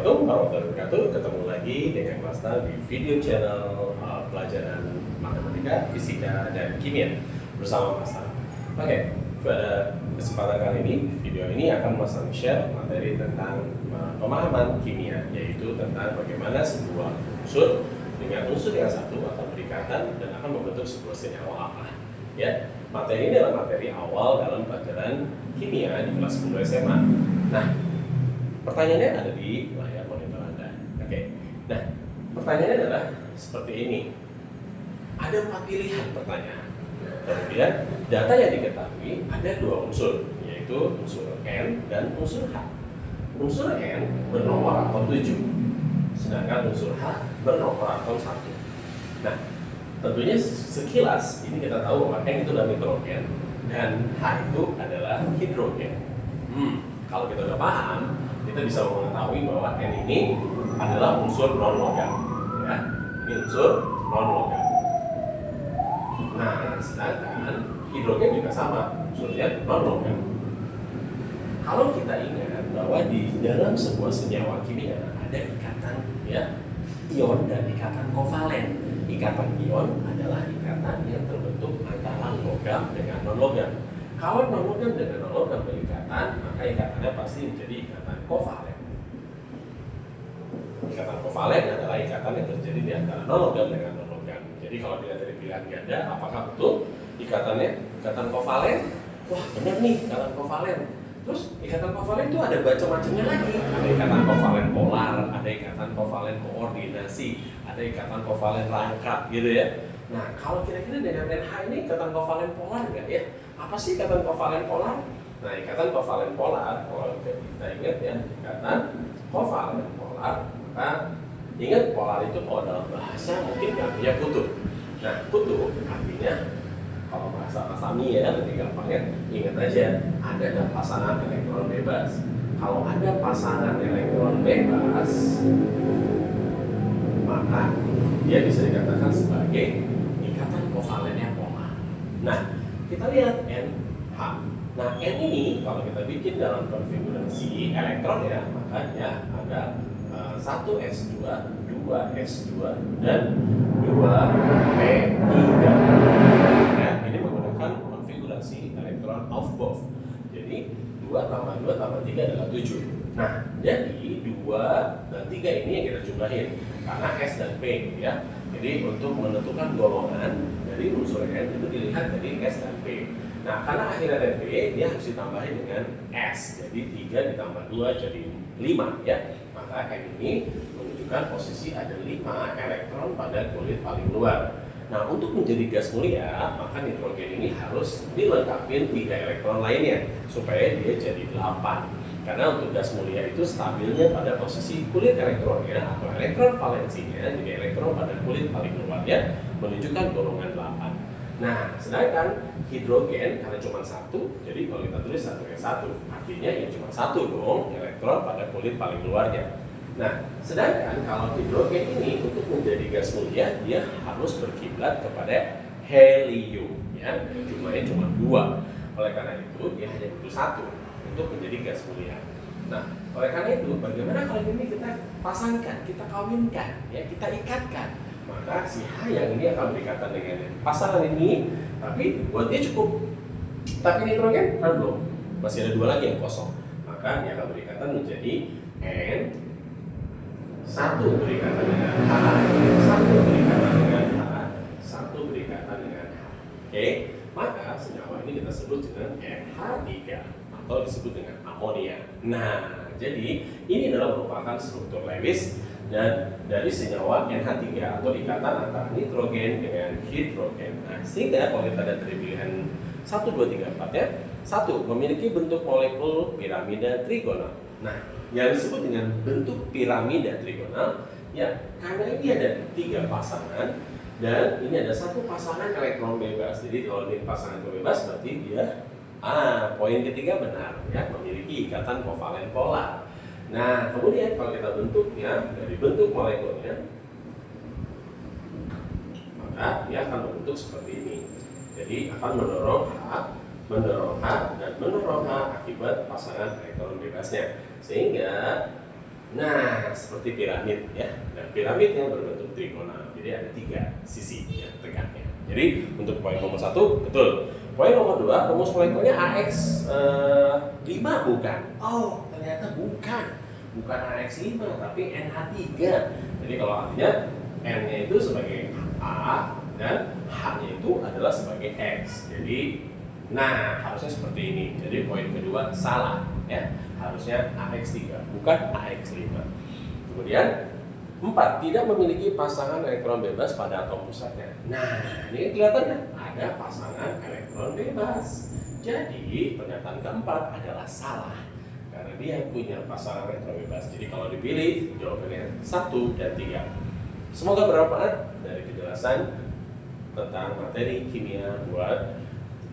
Assalamualaikum warahmatullahi wabarakatuh. Ketemu lagi dengan Mas di video channel pelajaran matematika, fisika, dan kimia bersama Mas. Oke, pada kesempatan kali ini, video ini akan Mas share materi tentang pemahaman kimia, yaitu tentang bagaimana sebuah unsur dengan unsur yang satu akan berikatan dan akan membentuk sebuah senyawa apa. Ya, materi ini adalah materi awal dalam pelajaran kimia di kelas 10 SMA. Nah, pertanyaannya ada di layar monitor Anda. Oke. Nah, pertanyaannya adalah seperti ini. Ada 4 pilihan pertanyaan. Kemudian, data yang diketahui ada 2 unsur, yaitu unsur N dan unsur H. Unsur N bernomor atom 7, sedangkan unsur H bernomor atom 1. Nah, tentunya sekilas ini kita tahu bahwa N itu adalah nitrogen dan H itu adalah hidrogen. Kalau kita udah paham, kita bisa mengetahui bahwa N ini adalah unsur non-logam. Ya, ini unsur non-logam. Nah, sedangkan hidrogen juga sama, unsurnya non-logam. Kalau kita ingat bahwa di dalam sebuah senyawa kimia ada ikatan, ya, ion dan ikatan kovalen. Ikatan ion adalah ikatan yang terbentuk antara logam dengan non-logam. Kalau non-logam dengan non-logam berikatan, maka ikatannya pasti menjadi ikatan kovalen. Ikatan kovalen adalah ikatan yang terjadi di antara non-logam dengan non-logam. Jadi kalau dilihat dari pilihan ganda, apakah betul ikatannya ikatan kovalen? Wah, benar nih, ikatan kovalen. Terus ikatan kovalen itu ada macam-macamnya lagi. Ada ikatan kovalen polar, ada ikatan kovalen koordinasi, ada ikatan kovalen rangkap, gitu ya. Nah, kalau kira-kira dengan NH ini ikatan kovalen polar nggak ya? Apa sih ikatan kovalen polar? Nah, ikatan kovalen polar, kalau kita ingat ya, ikatan kovalen polar, maka ingat polar itu kalau dalam bahasa mungkin artinya kutub. Nah, kutub artinya kalau bahasa Asami ya, lebih gampangnya ingat aja, ada pasangan elektron bebas. Kalau ada pasangan elektron bebas, maka dia bisa dikatakan sebagai ikatan kovalennya polar. Nah, kita lihat NH. Nah, N ini kalau kita bikin dalam konfigurasi elektron ya, maka dia ada 1s2, 2s2, dan 2p3. Nah, ini menggunakan konfigurasi elektron Aufbau. Jadi 2 tambah 2 tambah 3 adalah 7. Nah, jadi 2 dan 3 ini yang kita jumlahin karena S dan P ya. Jadi untuk menentukan golongan dari unsur N itu dilihat dari S dan P. Nah, karena akhirnya dari P, dia harus ditambahin dengan S. Jadi 3 ditambah 2 jadi 5 ya. Maka N ini menunjukkan posisi ada 5 elektron pada kulit paling luar. Nah, untuk menjadi gas mulia, maka nitrogen ini harus dilengkapi 3 elektron lainnya supaya dia jadi 8. Karena untuk gas mulia itu stabilnya pada posisi kulit elektronnya atau elektron valensinya, jadi elektron pada kulit paling luarnya menunjukkan golongan 8. Nah, sedangkan hidrogen karena cuma 1, jadi kalau kita tulis 1s1, artinya ya cuma 1 dong elektron pada kulit paling luarnya. Nah, sedangkan kalau hidrogen ini untuk menjadi gas mulia, dia harus berkiblat kepada helium, ya, jumlahnya cuma 2. Oleh karena itu, dia hanya butuh 1 untuk menjadi gas mulia. Nah, oleh karena itu, bagaimana kalau ini kita pasangkan, kita kawinkan, ya, kita ikatkan, maka si H yang ini akan berikatan dengan pasangan ini, tapi buat dia cukup. Tapi nitrogen kan belum, masih ada 2 lagi yang kosong, maka dia akan berikatan menjadi N. 1 berikatan dengan H, 1 berikatan dengan H, 1 berikatan dengan H. Oke, maka senyawa ini kita sebut dengan NH3 atau disebut dengan amonia. Nah, jadi ini adalah merupakan struktur Lewis dan dari senyawa NH3 atau ikatan antara nitrogen dengan hidrogen. Nah, sehingga kalau kita lihat dari pilihan 1, 2, 3, 4 ya, 1 memiliki bentuk molekul piramida trigonal. Nah, yang disebut dengan bentuk piramida trigonal, ya, karena ini ada 3 pasangan dan ini ada 1 pasangan elektron bebas. Jadi kalau ini pasangan bebas berarti dia poin ketiga benar ya, memiliki ikatan kovalen polar. Nah, kemudian kalau kita bentuknya dari bentuk molekulnya, maka dia akan membentuk seperti ini. Jadi akan mendorong H dan mendorong H akibat pasangan elektron bebasnya. Sehingga Nah, seperti piramid ya. Dan piramid yang berbentuk trigonal. Jadi ada 3 sisi yang tegaknya. Jadi untuk poin nomor 1 betul. Poin nomor 2, rumus molekulnya AX 5 bukan? Oh, ternyata bukan. Bukan AX 5 tapi NH3. Jadi kalau artinya N-nya itu sebagai A dan H-nya itu adalah sebagai X. Jadi nah, harusnya seperti ini. Jadi poin kedua salah ya. Harusnya AX3 bukan AX5. Kemudian 4, tidak memiliki pasangan elektron bebas pada atom pusatnya. Nah, ini kelihatannya ada pasangan elektron bebas. Jadi, pernyataan keempat adalah salah karena dia punya pasangan elektron bebas. Jadi, kalau dipilih jawabannya 1 dan 3. Semoga bermanfaat dari penjelasan tentang materi kimia buat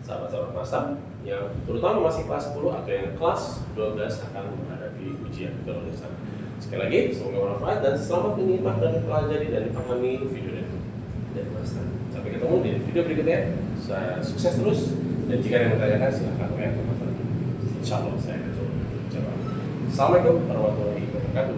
sahabat-sahabat master yang terutama masih kelas 10 atau yang kelas 12 akan menghadapi ujian kelulusan. Sekali lagi, semoga bermanfaat dan selamat menyimak dan mempelajari dan dipahami video dari master. Sampai ketemu di video berikutnya. Sukses terus dan jika ada yang bertanyakan silahkan WA ke master. Insya Allah saya akan coba. Assalamualaikum warahmatullahi wabarakatuh.